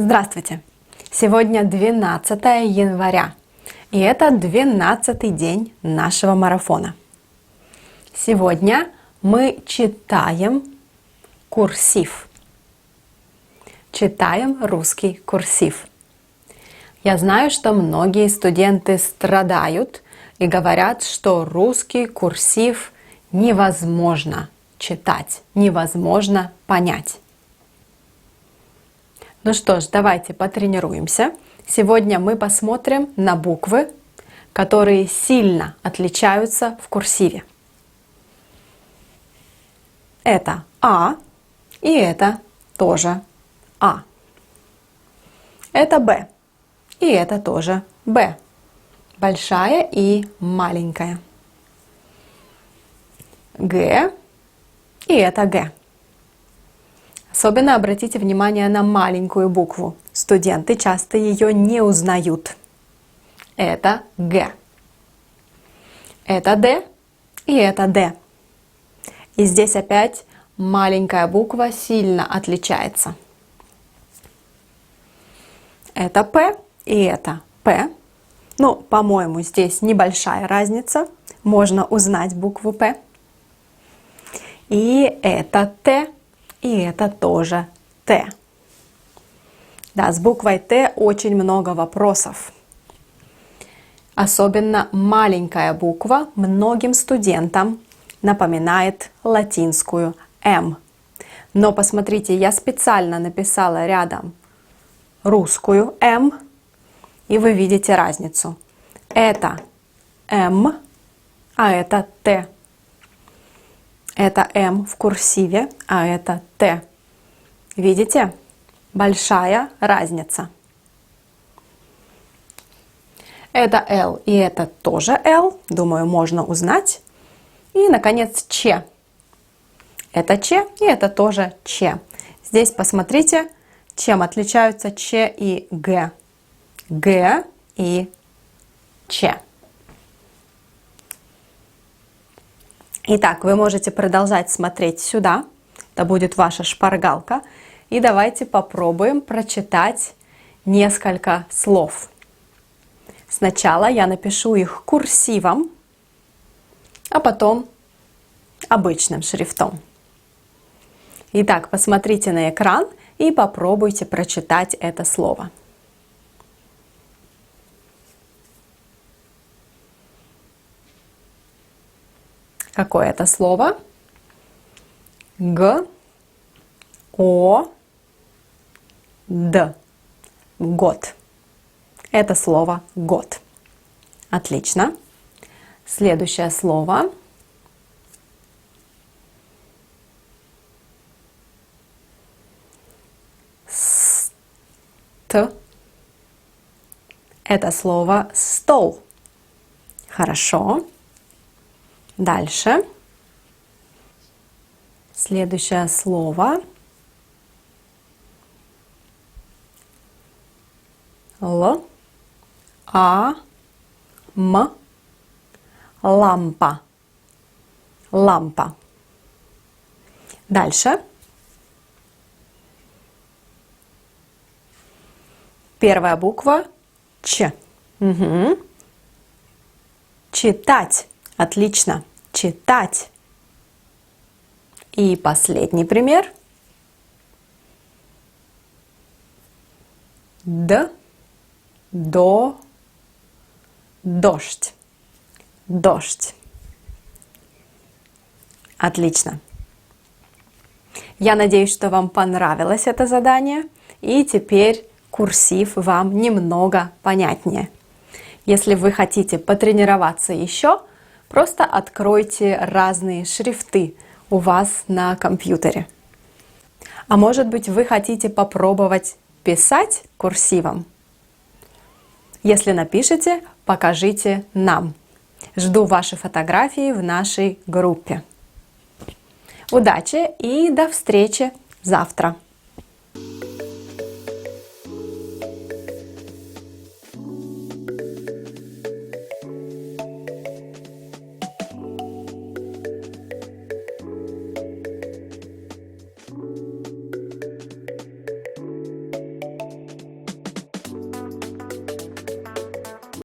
Здравствуйте! Сегодня 12 января, и это 12-й день нашего марафона. Сегодня мы читаем курсив. Читаем русский курсив. Я знаю, что многие студенты страдают и говорят, что русский курсив невозможно читать, невозможно понять. Ну что ж, давайте потренируемся. Сегодня мы посмотрим на буквы, которые сильно отличаются в курсиве. Это А, и это тоже А. Это Б, и это тоже Б. Большая и маленькая. Г, и это Г. Особенно обратите внимание на маленькую букву. Студенты часто ее не узнают. Это Г. Это Д и это Д. И здесь опять маленькая буква сильно отличается. Это П и это П. Ну, по-моему, здесь небольшая разница. Можно узнать букву П. И это Т. И это тоже Т. Да, с буквой Т очень много вопросов. Особенно маленькая буква многим студентам напоминает латинскую М. Но посмотрите, я специально написала рядом русскую М, и вы видите разницу. Это М, а это Т. Это М в курсиве, а это Т. Видите? Большая разница. Это Л и это тоже Л. Думаю, можно узнать. И, наконец, Ч. Это Ч и это тоже Ч. Здесь посмотрите, чем отличаются Ч и Г. Г и Ч. Итак, вы можете продолжать смотреть сюда. Это будет ваша шпаргалка. И давайте попробуем прочитать несколько слов. Сначала я напишу их курсивом, а потом обычным шрифтом. Итак, посмотрите на экран и попробуйте прочитать это слово. Какое это слово? Г, О, Д. Год. Это слово год. Отлично. Следующее слово. Ст. Это слово стол. Хорошо. Дальше. Следующее слово. Л, А, М, лампа. Лампа. Дальше. Первая буква Ч. Угу. Читать. Отлично. Читать. И последний пример. Д, до, дождь. Дождь. Отлично. Я надеюсь, что вам понравилось это задание, и теперь курсив вам немного понятнее. Если вы хотите потренироваться еще, просто откройте разные шрифты у вас на компьютере. А может быть, вы хотите попробовать писать курсивом? Если напишите, покажите нам. Жду ваши фотографии в нашей группе. Удачи и до встречи завтра!